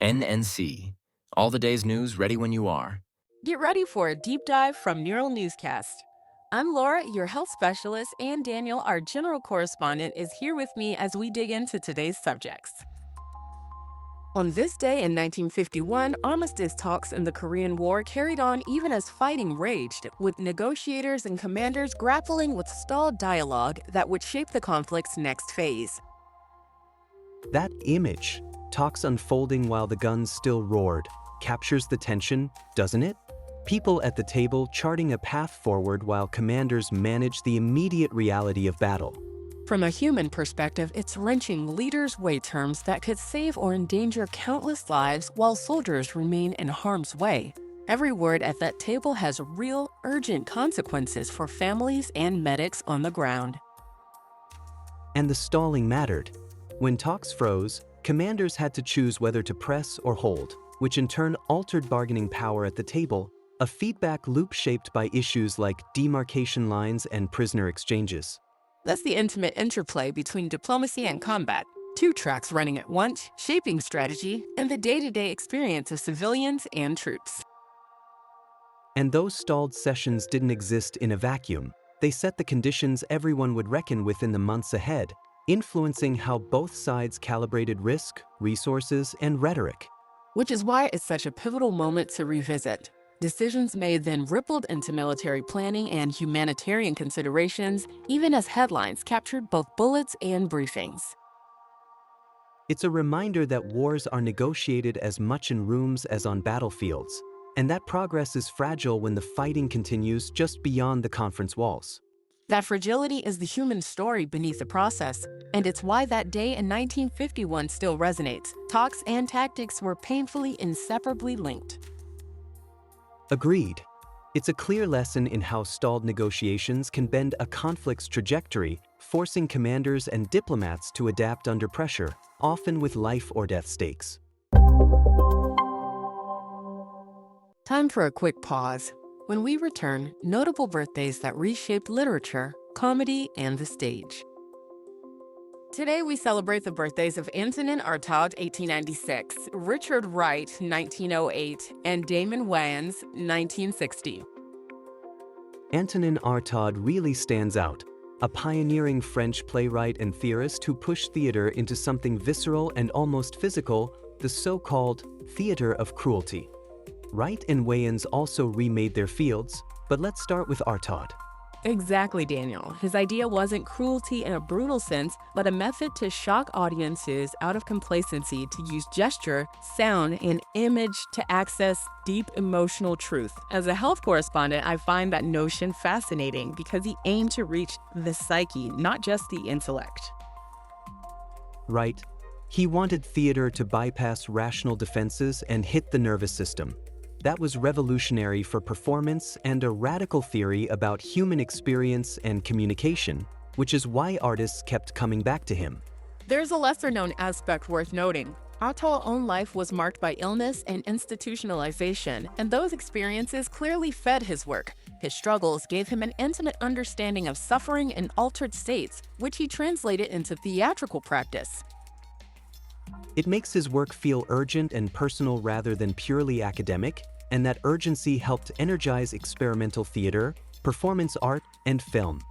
NNC. All the day's news ready when you are. Get ready for a deep dive from Neural Newscast. I'm Laura, your health specialist, and Daniel, our general correspondent, is here with me as we dig into today's subjects. On this day in 1951, armistice talks in the Korean War carried on even as fighting raged, with negotiators and commanders grappling with stalled dialogue that would shape the conflict's next phase. That image, talks unfolding while the guns still roared, captures the tension, doesn't it? People at the table charting a path forward while commanders manage the immediate reality of battle. From a human perspective, it's wrenching leaders' way terms that could save or endanger countless lives while soldiers remain in harm's way. Every word at that table has real, urgent consequences for families and medics on the ground. And the stalling mattered. When talks froze, commanders had to choose whether to press or hold, which in turn altered bargaining power at the table, a feedback loop shaped by issues like demarcation lines and prisoner exchanges. That's the intimate interplay between diplomacy and combat, two tracks running at once, shaping strategy and the day-to-day experience of civilians and troops. And those stalled sessions didn't exist in a vacuum. They set the conditions everyone would reckon with in the months ahead, influencing how both sides calibrated risk, resources, and rhetoric. Which is why it's such a pivotal moment to revisit. Decisions made then rippled into military planning and humanitarian considerations, even as headlines captured both bullets and briefings. It's a reminder that wars are negotiated as much in rooms as on battlefields, and that progress is fragile when the fighting continues just beyond the conference walls. That fragility is the human story beneath the process, and it's why that day in 1951 still resonates. Talks and tactics were painfully inseparably linked. Agreed. It's a clear lesson in how stalled negotiations can bend a conflict's trajectory, forcing commanders and diplomats to adapt under pressure, often with life or death stakes. Time for a quick pause. When we return, notable birthdays that reshaped literature, comedy, and the stage. Today we celebrate the birthdays of Antonin Artaud, 1896, Richard Wright, 1908, and Damon Wayans, 1960. Antonin Artaud really stands out, a pioneering French playwright and theorist who pushed theater into something visceral and almost physical, the so-called Theatre of Cruelty. Wright and Wayans also remade their fields, but let's start with Artaud. Exactly, Daniel. His idea wasn't cruelty in a brutal sense, but a method to shock audiences out of complacency to use gesture, sound, and image to access deep emotional truth. As a health correspondent, I find that notion fascinating because he aimed to reach the psyche, not just the intellect. Right. He wanted theater to bypass rational defenses and hit the nervous system. That was revolutionary for performance and a radical theory about human experience and communication, which is why artists kept coming back to him. There's a lesser-known aspect worth noting. Artaud's own life was marked by illness and institutionalization, and those experiences clearly fed his work. His struggles gave him an intimate understanding of suffering in altered states, which he translated into theatrical practice. It makes his work feel urgent and personal rather than purely academic, and that urgency helped energize experimental theater, performance art, and film.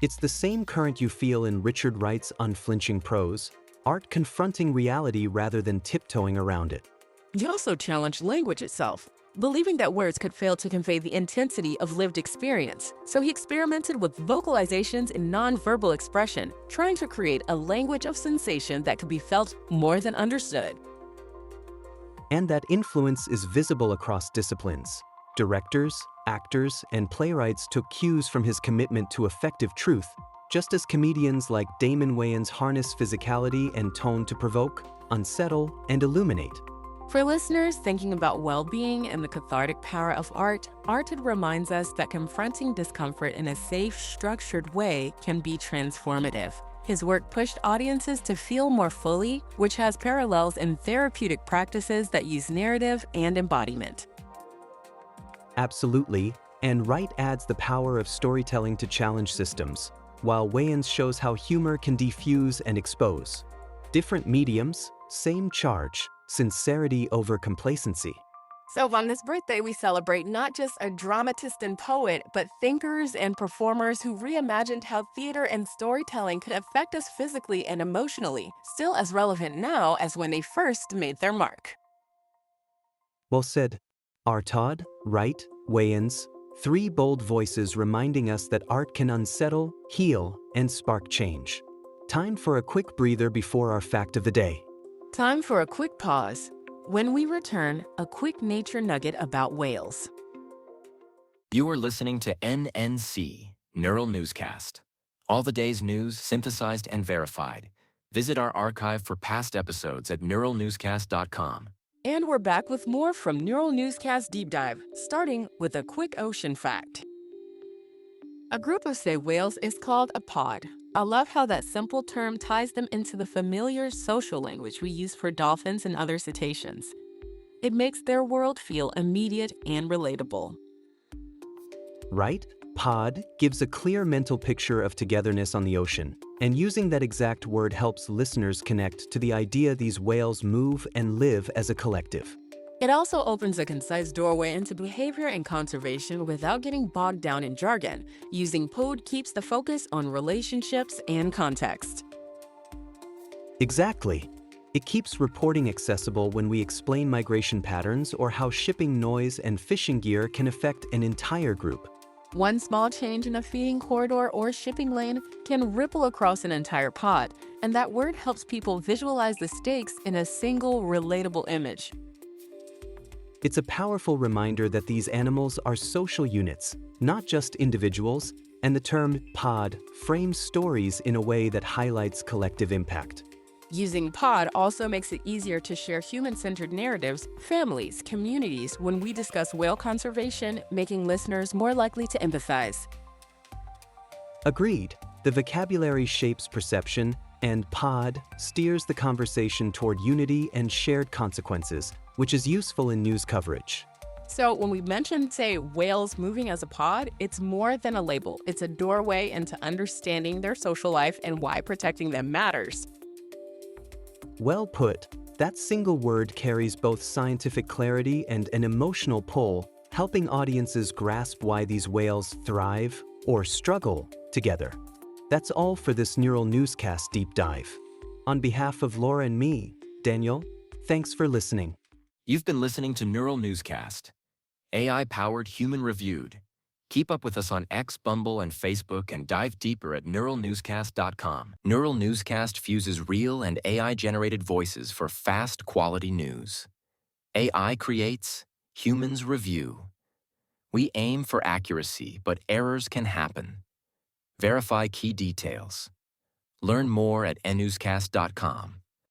It's the same current you feel in Richard Wright's unflinching prose, art confronting reality rather than tiptoeing around it. He also challenged language itself, believing that words could fail to convey the intensity of lived experience. So he experimented with vocalizations and nonverbal expression, trying to create a language of sensation that could be felt more than understood. And that influence is visible across disciplines. Directors, actors, and playwrights took cues from his commitment to effective truth, just as comedians like Damon Wayans harness physicality and tone to provoke, unsettle, and illuminate. For listeners thinking about well-being and the cathartic power of art, Artaud reminds us that confronting discomfort in a safe, structured way can be transformative. His work pushed audiences to feel more fully, which has parallels in therapeutic practices that use narrative and embodiment. Absolutely, and Wright adds the power of storytelling to challenge systems, while Wayans shows how humor can defuse and expose. Different mediums, same charge, sincerity over complacency. So, on this birthday, we celebrate not just a dramatist and poet, but thinkers and performers who reimagined how theater and storytelling could affect us physically and emotionally, still as relevant now as when they first made their mark. Well said. Artaud, Wright, Wayans, three bold voices reminding us that art can unsettle, heal, and spark change. Time for a quick breather before our fact of the day. Time for a quick pause. When we return, a quick nature nugget about whales. You are listening to NNC, Neural Newscast. All the day's news synthesized and verified. Visit our archive for past episodes at neuralnewscast.com. And we're back with more from Neural Newscast Deep Dive, starting with a quick ocean fact. A group of say whales is called a pod. I love how that simple term ties them into the familiar social language we use for dolphins and other cetaceans. It makes their world feel immediate and relatable. Right? Pod gives a clear mental picture of togetherness on the ocean, and using that exact word helps listeners connect to the idea these whales move and live as a collective. It also opens a concise doorway into behavior and conservation without getting bogged down in jargon. Using pod keeps the focus on relationships and context. Exactly. It keeps reporting accessible when we explain migration patterns or how shipping noise and fishing gear can affect an entire group. One small change in a feeding corridor or shipping lane can ripple across an entire pod, and that word helps people visualize the stakes in a single, relatable image. It's a powerful reminder that these animals are social units, not just individuals, and the term pod frames stories in a way that highlights collective impact. Using pod also makes it easier to share human-centered narratives, families, communities when we discuss whale conservation, making listeners more likely to empathize. Agreed. The vocabulary shapes perception, and pod steers the conversation toward unity and shared consequences, which is useful in news coverage. So when we mention, say, whales moving as a pod, it's more than a label. It's a doorway into understanding their social life and why protecting them matters. Well put. That single word carries both scientific clarity and an emotional pull, helping audiences grasp why these whales thrive or struggle together. That's all for this Neural Newscast deep dive. On behalf of Laura and me, Daniel, thanks for listening. You've been listening to Neural Newscast, AI-powered, human-reviewed. Keep up with us on X, Bumble, and Facebook, and dive deeper at neuralnewscast.com. Neural Newscast fuses real and AI-generated voices for fast, quality news. AI creates, humans review. We aim for accuracy, but errors can happen. Verify key details. Learn more at nnewscast.com.